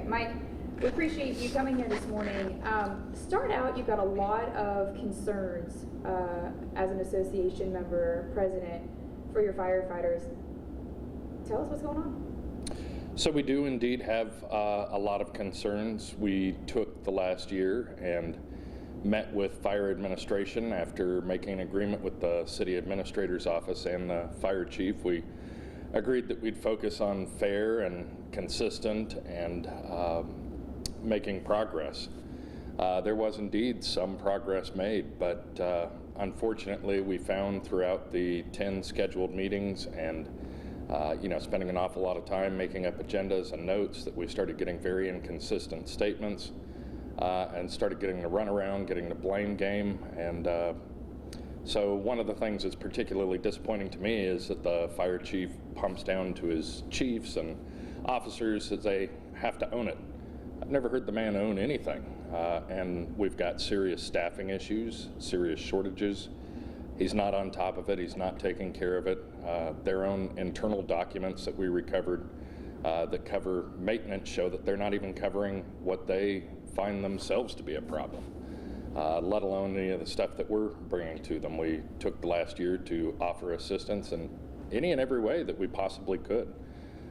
Mike, we appreciate you coming here this morning. Start out, you've got a lot of concerns as an association member, president, for your firefighters. Tell us what's going on. So we do indeed have a lot of concerns. We took the last year and met with fire administration after making an agreement with the city administrator's office and the fire chief. We agreed that we'd focus on fair and consistent and making progress. There was indeed some progress made, but unfortunately we found throughout the 10 scheduled meetings and spending an awful lot of time making up agendas and notes that we started getting very inconsistent statements and started getting the runaround, getting the blame game. And so one of the things that's particularly disappointing to me is that the fire chief pumps down to his chiefs and officers that they have to own it. I've never heard the man own anything. And we've got serious staffing issues, serious shortages. He's not on top of it. He's not taking care of it. Their own internal documents that we recovered that cover maintenance show that they're not even covering what they find themselves to be a problem, let alone any of the stuff that we're bringing to them. We took the last year to offer assistance in any and every way that we possibly could.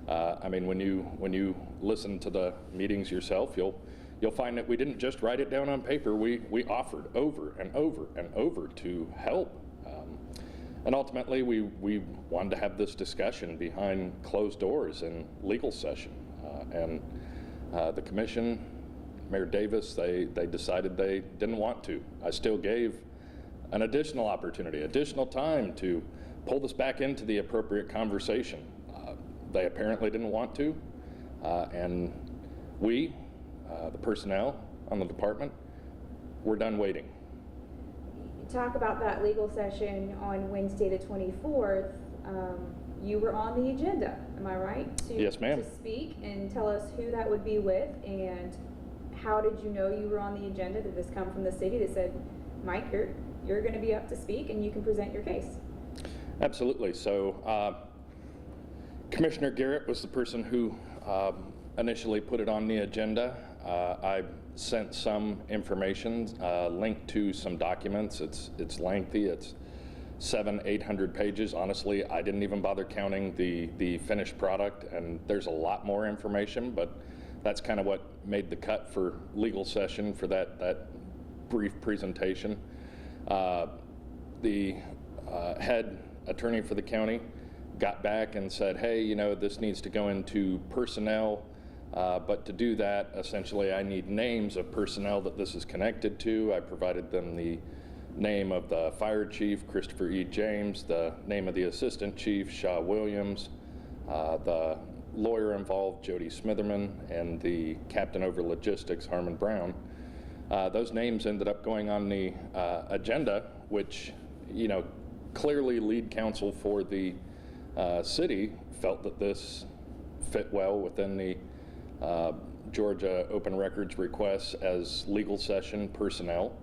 When you listen to the meetings yourself, you'll find that we didn't just write it down on paper. We offered over and over and over to help. And ultimately, we wanted to have this discussion behind closed doors in legal session. And the commission, Mayor Davis, they decided they didn't want to. I still gave an additional opportunity, additional time to pull this back into the appropriate conversation. They apparently didn't want to. And we, the personnel on the department, we're done waiting. Talk about that legal session on Wednesday the 24th. You were on the agenda, am I right? Yes, ma'am. To speak and tell us who that would be with, and how did you know you were on the agenda? Did this come from the city that said, Mike, you're going to be up to speak and you can present your case? Absolutely. So Commissioner Garrett was the person who initially put it on the agenda. I sent some information linked to some documents. It's lengthy. It's 700-800 pages. Honestly, I didn't even bother counting the finished product, and there's a lot more information, but that's kind of what made the cut for legal session for that brief presentation. The head attorney for the county got back and said, hey, this needs to go into personnel. But to do that, essentially, I need names of personnel that this is connected to. I provided them the name of the fire chief, Christopher E. James, the name of the assistant chief, Shaw Williams, the lawyer involved, Jody Smitherman, and the captain over logistics, Harmon Brown. Those names ended up going on the agenda, which, clearly lead counsel for the city felt that this fit well within the Georgia Open Records requests as legal session personnel.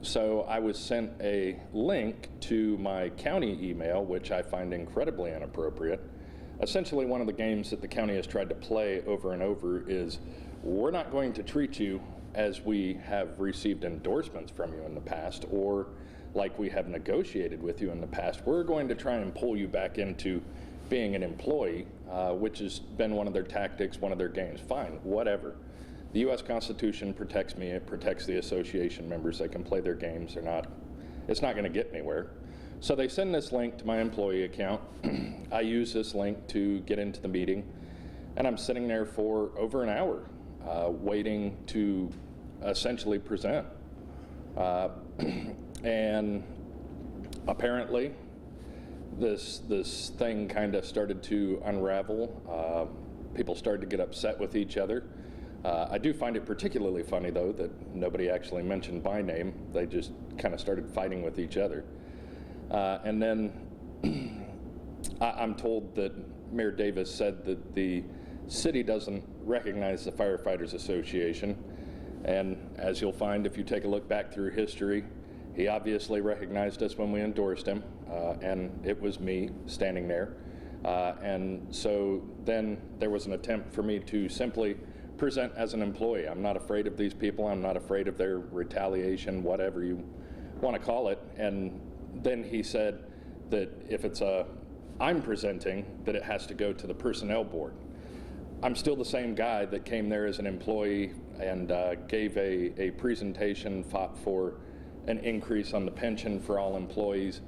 So I was sent a link to my county email, which I find incredibly inappropriate. Essentially, one of the games that the county has tried to play over and over is, we're not going to treat you as we have received endorsements from you in the past, or like we have negotiated with you in the past. We're going to try and pull you back into being an employee, which has been one of their tactics, one of their games. Fine, whatever. The U.S. Constitution protects me. It protects the association members. They can play their games. It's not going to get anywhere. So they send this link to my employee account. I use this link to get into the meeting, and I'm sitting there for over an hour waiting to essentially present. And apparently, this thing kind of started to unravel. People started to get upset with each other. I do find it particularly funny, though, that nobody actually mentioned my name. They just kind of started fighting with each other. And then I'm told that Mayor Davis said that the city doesn't recognize the Firefighters Association. And as you'll find if you take a look back through history, he obviously recognized us when we endorsed him, and it was me standing there. And so then there was an attempt for me to simply present as an employee. I'm not afraid of these people. I'm not afraid of their retaliation, whatever you want to call it. And then he said that if it's I'm presenting, that it has to go to the personnel board. I'm still the same guy that came there as an employee and gave a presentation, fought for an increase on the pension for all employees,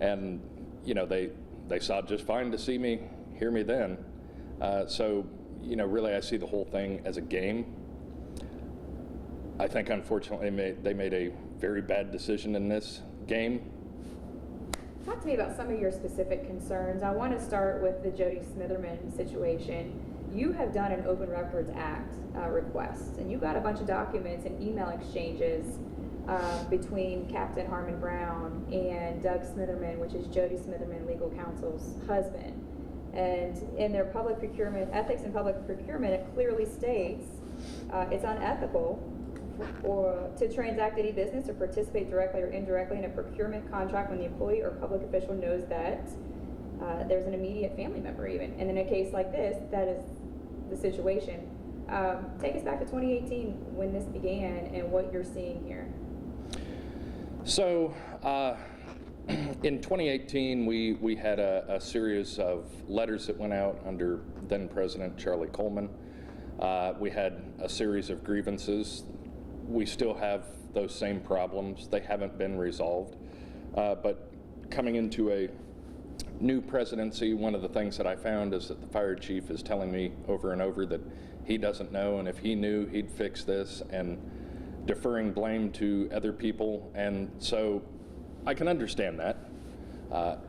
and they saw just fine to see me, hear me then. So really I see the whole thing as a game. I think unfortunately they made a very bad decision in this game. Talk to me about some of your specific concerns. I want to start with the Jody Smitherman situation. You have done an Open Records Act request, and you got a bunch of documents and email exchanges between Captain Harmon Brown and Doug Smitherman, which is Jody Smitherman, legal counsel's husband. And in their public procurement, ethics in public procurement, it clearly states it's unethical to transact any business or participate directly or indirectly in a procurement contract when the employee or public official knows that there's an immediate family member even. And in a case like this, that is the situation. Take us back to 2018 when this began and what you're seeing here. So in 2018, we had a series of letters that went out under then President Charlie Coleman. We had a series of grievances. We still have those same problems. They haven't been resolved. But coming into a new presidency, one of the things that I found is that the fire chief is telling me over and over that he doesn't know, and if he knew, he'd fix this, and deferring blame to other people. And so I can understand that.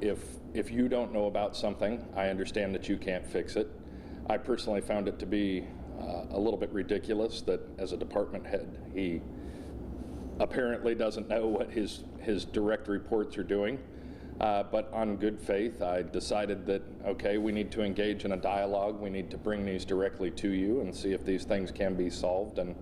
If you don't know about something, I understand that you can't fix it. I personally found it to be a little bit ridiculous that as a department head, he apparently doesn't know what his direct reports are doing. But on good faith, I decided that, okay, we need to engage in a dialogue. We need to bring these directly to you and see if these things can be solved. And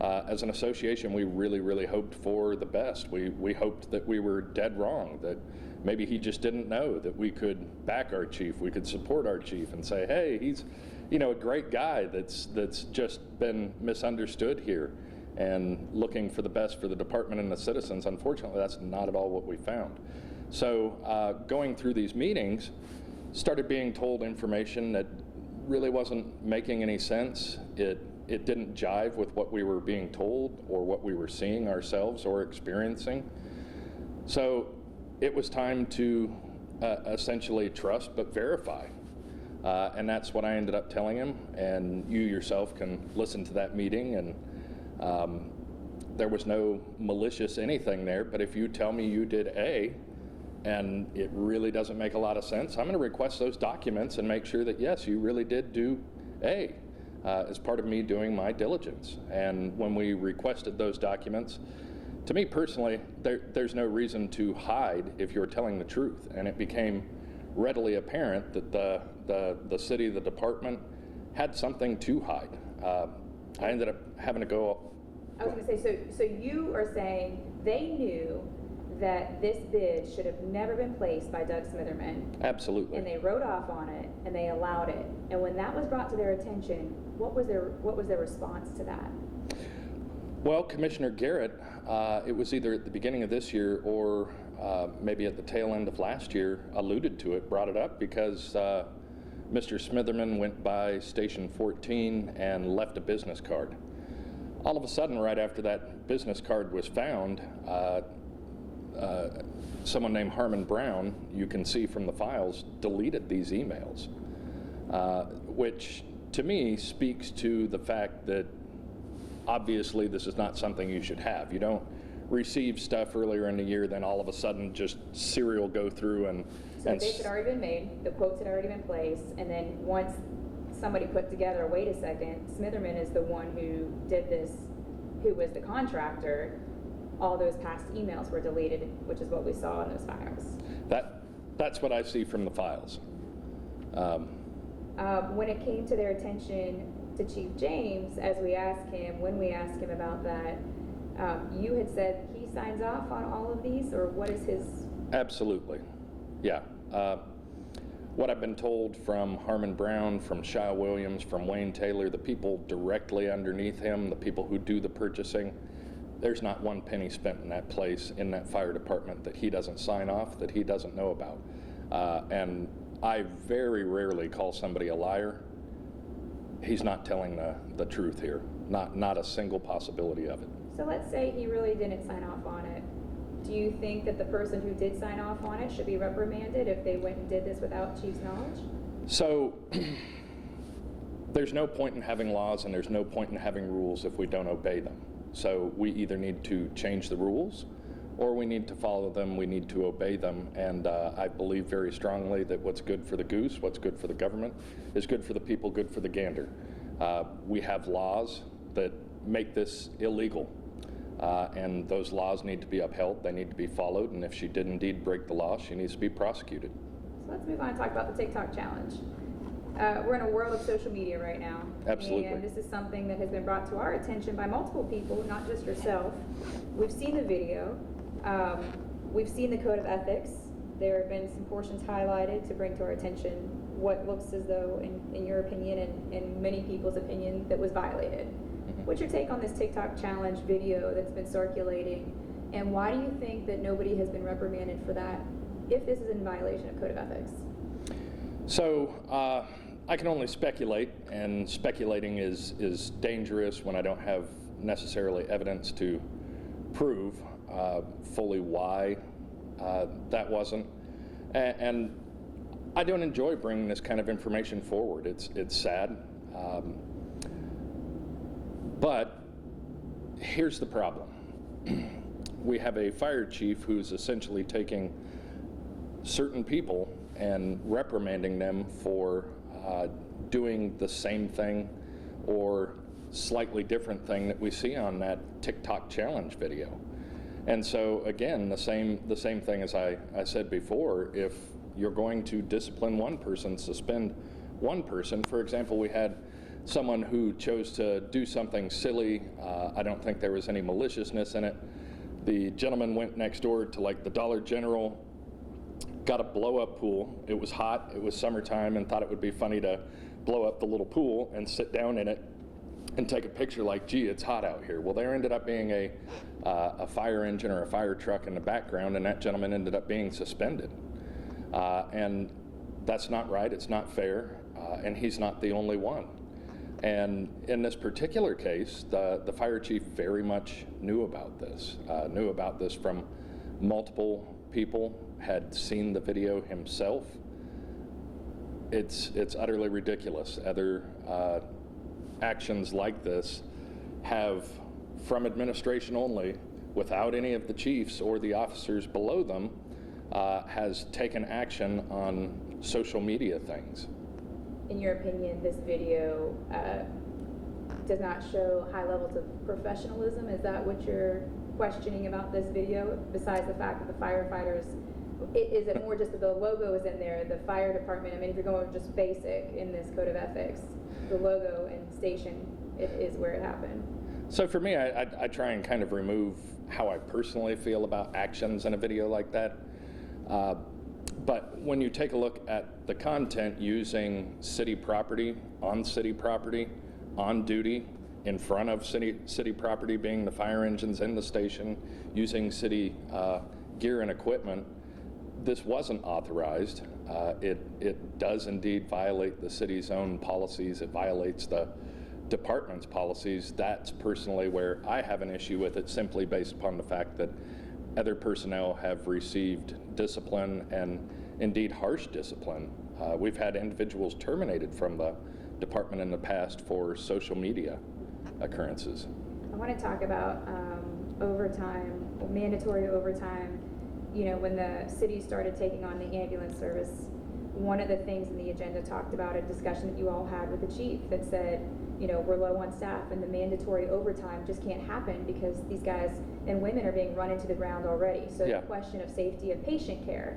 as an association, we really, really hoped for the best. We hoped that we were dead wrong, that maybe he just didn't know that we could back our chief, we could support our chief and say, hey, he's a great guy that's just been misunderstood here and looking for the best for the department and the citizens. Unfortunately, that's not at all what we found. So going through these meetings, started being told information that really wasn't making any sense. It didn't jive with what we were being told or what we were seeing ourselves or experiencing. So it was time to essentially trust but verify. And that's what I ended up telling him, and you yourself can listen to that meeting, and there was no malicious anything there, but if you tell me you did A, and it really doesn't make a lot of sense, I'm going to request those documents and make sure that, yes, you really did do A as part of me doing my diligence. And when we requested those documents, to me personally, there's no reason to hide if you're telling the truth. And it became readily apparent that the city, the department, had something to hide. I ended up having to go. I was going to say, so you are saying they knew that this bid should have never been placed by Doug Smitherman. Absolutely. And they wrote off on it, and they allowed it. And when that was brought to their attention, what was their response to that? Well, Commissioner Garrett, it was either at the beginning of this year or maybe at the tail end of last year, alluded to it, brought it up because Mr. Smitherman went by Station 14 and left a business card. All of a sudden, right after that business card was found, someone named Harmon Brown, you can see from the files, deleted these emails, which to me speaks to the fact that obviously this is not something you should have. You don't receive stuff earlier in the year, then all of a sudden just serial go through and... So the dates had already been made, the quotes had already been placed, and then once somebody put together, wait a second, Smitherman is the one who did this, who was the contractor, all those past emails were deleted, which is what we saw in those files. That's what I see from the files. When it came to their attention to Chief James, when we asked him about that, you had said he signs off on all of these, or what is his? Absolutely, yeah. what I've been told from Harmon Brown, from Shia Williams, from Wayne Taylor, the people directly underneath him, the people who do the purchasing, there's not one penny spent in that place, in that fire department, that he doesn't sign off, that he doesn't know about. And I very rarely call somebody a liar. He's not telling the truth here. Not a single possibility of it. So let's say he really didn't sign off on it. Do you think that the person who did sign off on it should be reprimanded if they went and did this without chief's knowledge? So there's no point in having laws and there's no point in having rules if we don't obey them. So we either need to change the rules or we need to follow them, we need to obey them. And I believe very strongly that what's good for the goose, what's good for the government, is good for the people, good for the gander. We have laws that make this illegal. And those laws need to be upheld, they need to be followed, and if she did indeed break the law, she needs to be prosecuted. So let's move on and talk about the TikTok challenge. We're in a world of social media right now. Absolutely. And this is something that has been brought to our attention by multiple people, not just yourself. We've seen the video. We've seen the code of ethics. There have been some portions highlighted to bring to our attention what looks as though, in your opinion and in many people's opinion, that was violated. What's your take on this TikTok challenge video that's been circulating, and why do you think that nobody has been reprimanded for that if this is in violation of code of ethics? So I can only speculate, and speculating is dangerous when I don't have necessarily evidence to prove fully why that wasn't. And I don't enjoy bringing this kind of information forward. It's sad. But here's the problem. We have a fire chief who's essentially taking certain people and reprimanding them for doing the same thing or slightly different thing that we see on that TikTok challenge video. And so again, the same thing as I said before, if you're going to discipline one person, suspend one person. For example, we had someone who chose to do something silly. I don't think there was any maliciousness in it. The gentleman went next door to like the Dollar General, got a blow-up pool. It was hot, it was summertime, and thought it would be funny to blow up the little pool and sit down in it and take a picture like, gee, it's hot out here. Well, there ended up being a fire engine or a fire truck in the background, and that gentleman ended up being suspended. And that's not right, it's not fair, and he's not the only one. And in this particular case, the fire chief very much knew about this from multiple people, had seen the video himself. It's utterly ridiculous. Other actions like this have, from administration only, without any of the chiefs or the officers below them, has taken action on social media things. In your opinion, this video does not show high levels of professionalism? Is that what you're questioning about this video, besides the fact that the firefighters, is it more just that the logo is in there, the fire department? I mean, if you're going just basic in this code of ethics, the logo and station is where it happened. So for me, I try and kind of remove how I personally feel about actions in a video like that. But when you take a look at the content, using city property, on duty, in front of city property, being the fire engines in the station, using city gear and equipment, this wasn't authorized. It does indeed violate the city's own policies. It violates the department's policies. That's personally where I have an issue with it, simply based upon the fact that other personnel have received discipline, and indeed harsh discipline. We've had individuals terminated from the department in the past for social media occurrences. I want to talk about overtime, mandatory overtime. You know, when the city started taking on the ambulance service, one of the things in the agenda talked about a discussion that you all had with the chief that said, you know, we're low on staff and the mandatory overtime just can't happen because these guys and women are being run into the ground already. So yeah. The question of safety of patient care.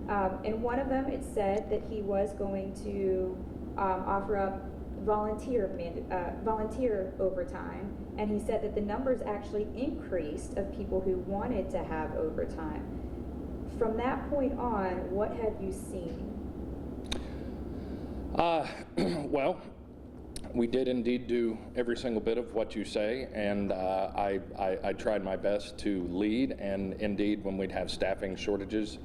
And one of them, it said that he was going to offer up volunteer overtime, and he said that the numbers actually increased of people who wanted to have overtime. From that point on, what have you seen? Well, we did indeed do every single bit of what you say, and I tried my best to lead, and indeed when we'd have staffing shortages,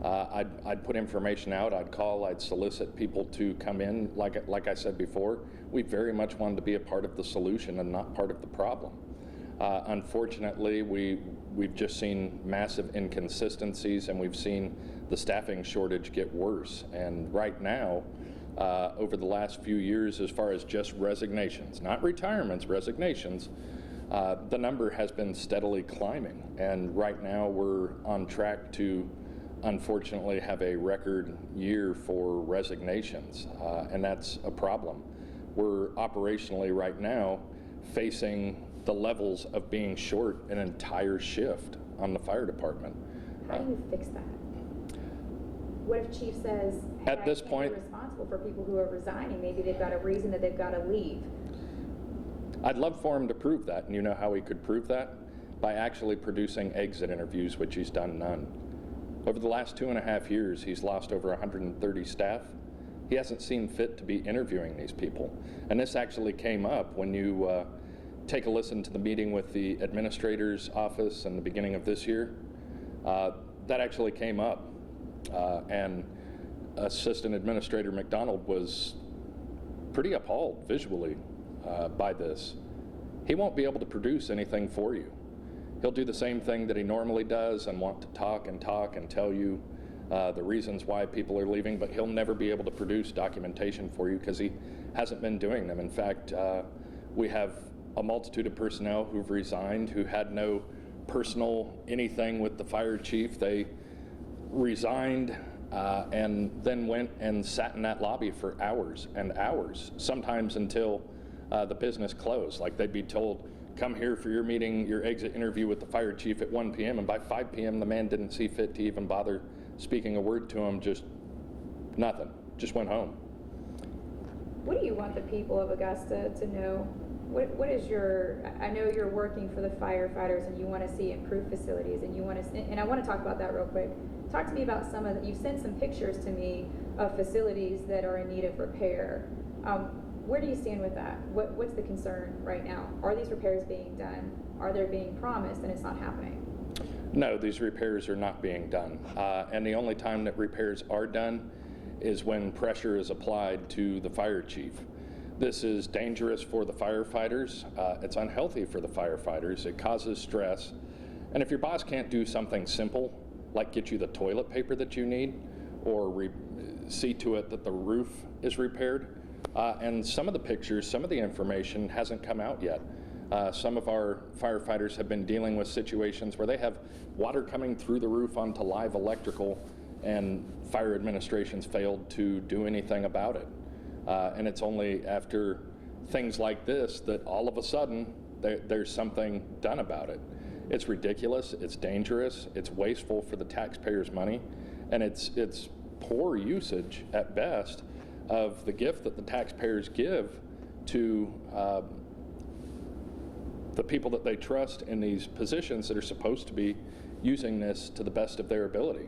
I'd put information out, I'd call, I'd solicit people to come in. Like I said before, we very much wanted to be a part of the solution and not part of the problem. Unfortunately, we've just seen massive inconsistencies, and we've seen the staffing shortage get worse. And right now, over the last few years, as far as just resignations, not retirements, resignations, the number has been steadily climbing. And right now we're on track to, unfortunately, have a record year for resignations, and that's a problem. We're operationally right now facing the levels of being short an entire shift on the fire department. How do you fix that? What if Chief says, hey, at this point, you're responsible for people who are resigning, maybe they've got a reason that they've got to leave? I'd love for him to prove that, and you know how he could prove that? By actually producing exit interviews, which he's done none. Over the last 2.5 years, he's lost over 130 staff. He hasn't seen fit to be interviewing these people. And this actually came up when you take a listen to the meeting with the administrator's office in the beginning of this year. That actually came up. And Assistant Administrator McDonald was pretty appalled visually by this. He won't be able to produce anything for you. He'll do the same thing that he normally does and want to talk and tell you the reasons why people are leaving, but he'll never be able to produce documentation for you because he hasn't been doing them. In fact, we have a multitude of personnel who've resigned who had no personal anything with the fire chief. They resigned and then went and sat in that lobby for hours and hours, sometimes until the business closed. Like they'd be told, come here for your meeting, your exit interview with the fire chief at 1 p.m. and by 5 p.m. the man didn't see fit to even bother speaking a word to him, just nothing, just went home. What do you want the people of Augusta to know? What is your, I know you're working for the firefighters and you want to see improved facilities and you want to, and I want to talk about that real quick. Talk to me about some of, you've sent some pictures to me of facilities that are in need of repair. Where do you stand with that? What's the concern right now? Are these repairs being done? Are they being promised and it's not happening? No, these repairs are not being done. And the only time that repairs are done is when pressure is applied to the fire chief. This is dangerous for the firefighters. It's unhealthy for the firefighters. It causes stress. And if your boss can't do something simple, like get you the toilet paper that you need, or see to it that the roof is repaired, and some of the pictures, some of the information hasn't come out yet. Some of our firefighters have been dealing with situations where they have water coming through the roof onto live electrical, and fire administration's failed to do anything about it. And it's only after things like this that all of a sudden there's something done about it. It's ridiculous, it's dangerous, it's wasteful for the taxpayers' money, and it's poor usage at best of the gift that the taxpayers give to the people that they trust in these positions that are supposed to be using this to the best of their ability.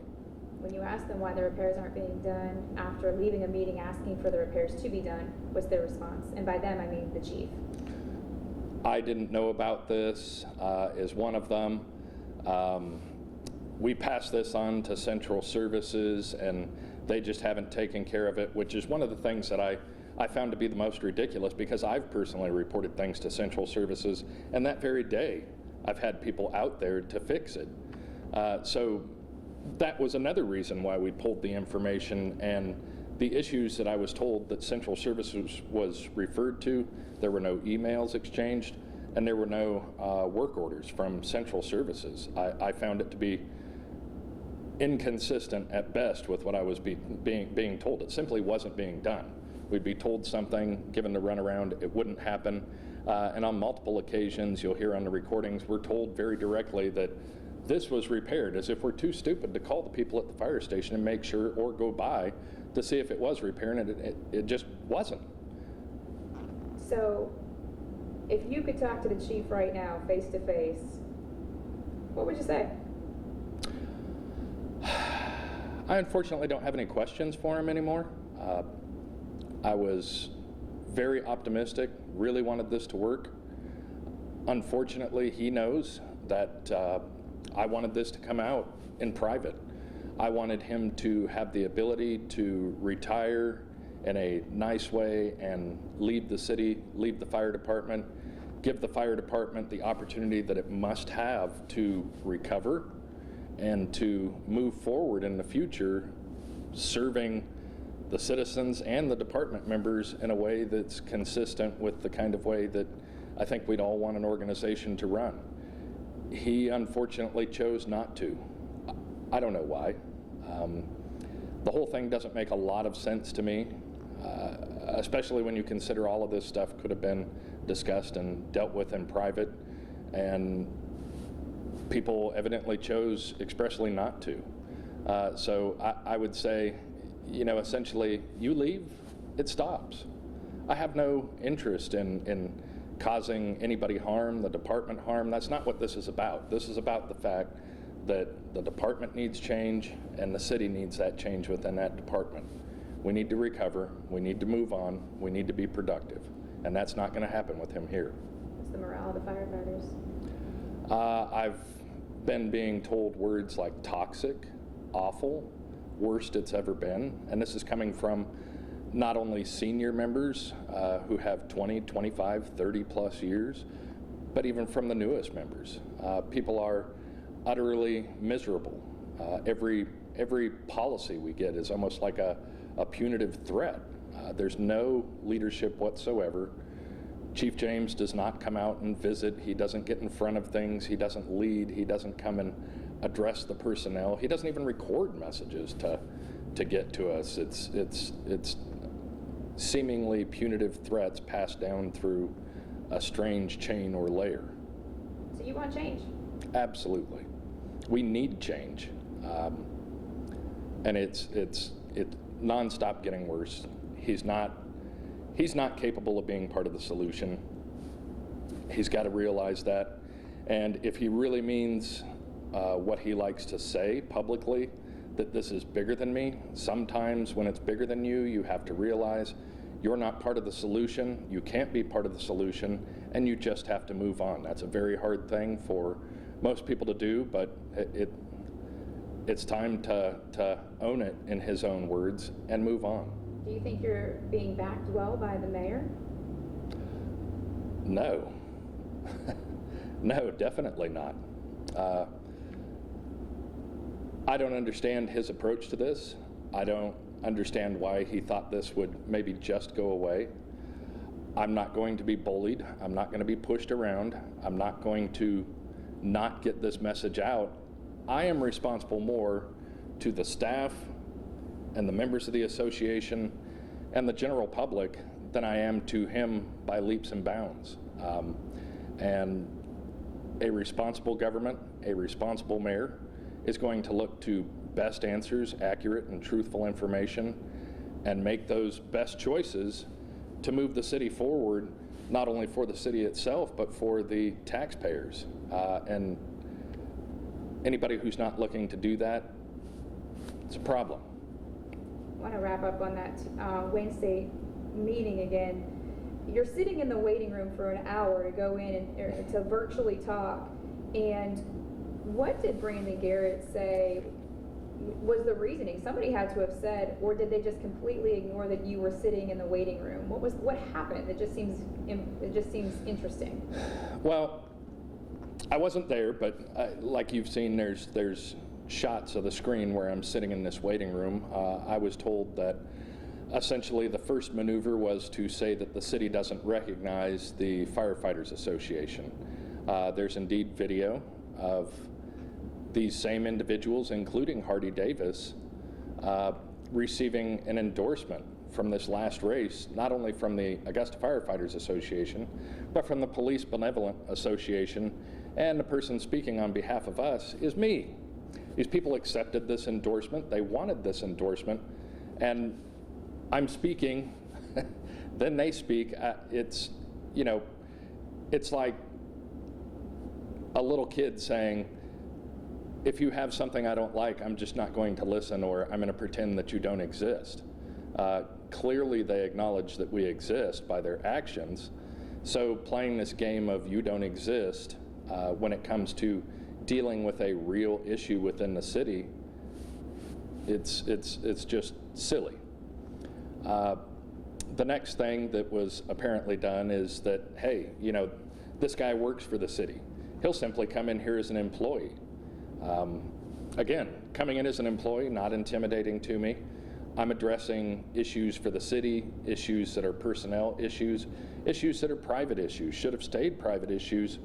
When you ask them why the repairs aren't being done, after leaving a meeting asking for the repairs to be done, what's their response? And by them, I mean the chief. I didn't know about this, is one of them. We passed this on to Central Services, and they just haven't taken care of it, which is one of the things that I found to be the most ridiculous, because I've personally reported things to Central Services, and that very day I've had people out there to fix it. So that was another reason why we pulled the information, and the issues that I was told that Central Services was referred to, there were no emails exchanged, and there were no work orders from Central Services. I found it to be inconsistent at best with what I was being told. It simply wasn't being done. We'd be told something, given the runaround, it wouldn't happen. And on multiple occasions, you'll hear on the recordings, we're told very directly that this was repaired, as if we're too stupid to call the people at the fire station and make sure, or go by to see if it was repaired, and it just wasn't. So if you could talk to the chief right now, face to face, what would you say? I unfortunately don't have any questions for him anymore. I was very optimistic, really wanted this to work. Unfortunately, he knows that I wanted this to come out in private. I wanted him to have the ability to retire in a nice way and leave the city, leave the fire department, give the fire department the opportunity that it must have to recover and to move forward in the future, serving the citizens and the department members in a way that's consistent with the kind of way that I think we'd all want an organization to run. He unfortunately chose not to. I don't know why. The whole thing doesn't make a lot of sense to me, especially when you consider all of this stuff could have been discussed and dealt with in private, and people evidently chose expressly not to. So I would say, essentially, you leave, it stops. I have no interest in causing anybody harm, the department harm. That's not what this is about. This is about the fact that the department needs change and the city needs that change within that department. We need to recover, we need to move on, we need to be productive, and that's not going to happen with him here. What's the morale of the firefighters? I've been being told words like toxic, awful, worst it's ever been, and this is coming from not only senior members who have 20, 25, 30 plus years, but even from the newest members. People are utterly miserable. Every policy we get is almost like a punitive threat. There's no leadership whatsoever. Chief James does not come out and visit. He doesn't get in front of things. He doesn't lead. He doesn't come and address the personnel. He doesn't even record messages to get to us. It's seemingly punitive threats passed down through a strange chain or layer. So you want change? Absolutely. We need change. And it's nonstop getting worse. He's not capable of being part of the solution. He's got to realize that. And if he really means what he likes to say publicly, that this is bigger than me, sometimes when it's bigger than you, you have to realize you're not part of the solution, you can't be part of the solution, and you just have to move on. That's a very hard thing for most people to do, but it's time to own it, in his own words, and move on. Do you think you're being backed well by the mayor? No. No, definitely not. I don't understand his approach to this. I don't understand why he thought this would maybe just go away. I'm not going to be bullied. I'm not going to be pushed around. I'm not going to not get this message out. I am responsible more to the staff and the members of the association and the general public than I am to him by leaps and bounds. And a responsible government, a responsible mayor, is going to look to best answers, accurate and truthful information, and make those best choices to move the city forward, not only for the city itself, but for the taxpayers. And anybody who's not looking to do that, it's a problem. I want to wrap up on that Wednesday meeting again. You're sitting in the waiting room for an hour to go in and to virtually talk. And what did Brandon Garrett say was the reasoning? Somebody had to have said, or did they just completely ignore that you were sitting in the waiting room? What happened? It just seems interesting. Well, I wasn't there, but like you've seen, there's shots of the screen where I'm sitting in this waiting room. I was told that essentially the first maneuver was to say that the city doesn't recognize the Firefighters Association. There's indeed video of these same individuals, including Hardy Davis, receiving an endorsement from this last race, not only from the Augusta Firefighters Association, but from the Police Benevolent Association, and the person speaking on behalf of us is me. These people accepted this endorsement, they wanted this endorsement, and I'm speaking, then they speak. It's like a little kid saying, if you have something I don't like, I'm just not going to listen, or I'm going to pretend that you don't exist. clearly they acknowledge that we exist by their actions. So playing this game of you don't exist when it comes to dealing with a real issue within the city, it's just silly. The next thing that was apparently done is that, hey, you know, this guy works for the city. He'll simply come in here as an employee. Again, coming in as an employee, not intimidating to me. I'm addressing issues for the city, issues that are personnel issues, issues that are private issues, should have stayed private issues,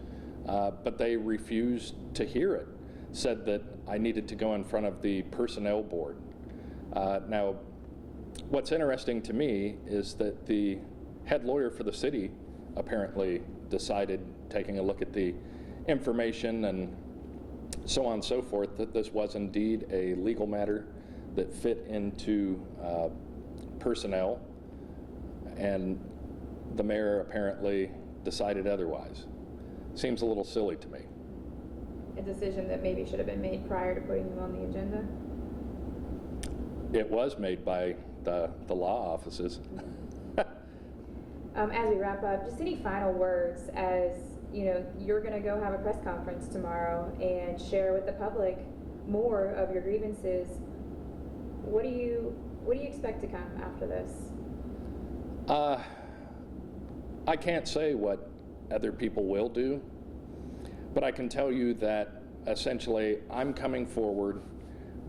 but they refused to hear it. Said that I needed to go in front of the personnel board. Now, what's interesting to me is that the head lawyer for the city apparently decided, taking a look at the information and so on and so forth, that this was indeed a legal matter that fit into personnel, and the mayor apparently decided otherwise. Seems a little silly to me. A decision that maybe should have been made prior to putting them on the agenda? It was made by the law offices. As we wrap up, just any final words as, you know, you're going to go have a press conference tomorrow and share with the public more of your grievances. What do you expect to come after this? I can't say what other people will do, but I can tell you that essentially I'm coming forward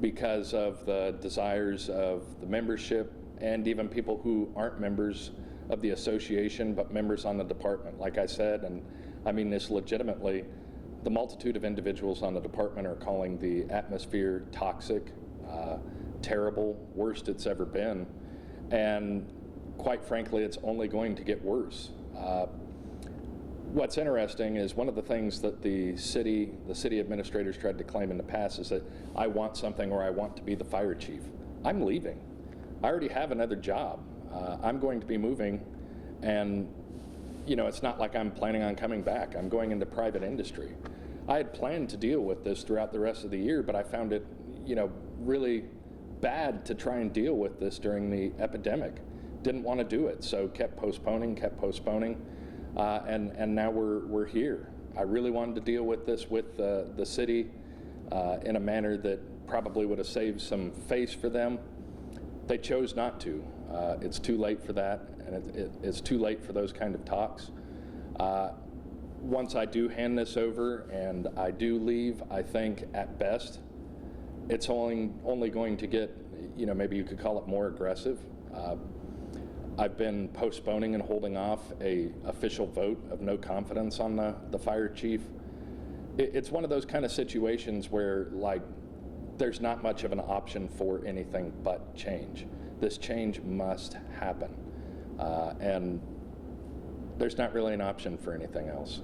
because of the desires of the membership and even people who aren't members of the association but members on the department. Like I said, and I mean this legitimately, the multitude of individuals on the department are calling the atmosphere toxic, terrible, worst it's ever been, and quite frankly it's only going to get worse. What's interesting is one of the things that the city administrators tried to claim in the past is that I want something, or I want to be the fire chief. I'm leaving. I already have another job. I'm going to be moving, and you know, it's not like I'm planning on coming back. I'm going into private industry. I had planned to deal with this throughout the rest of the year, but I found it, you know, really bad to try and deal with this during the epidemic. Didn't want to do it, so kept postponing, and now we're here. I really wanted to deal with this with the city in a manner that probably would have saved some face for them. They chose not to. It's too late for that, and it's too late for those kind of talks. Once I do hand this over and I do leave, I think at best it's only going to get, you know, maybe you could call it more aggressive. I've been postponing and holding off a official vote of no confidence on the fire chief. It's one of those kind of situations where, like, there's not much of an option for anything but change. This change must happen, and there's not really an option for anything else.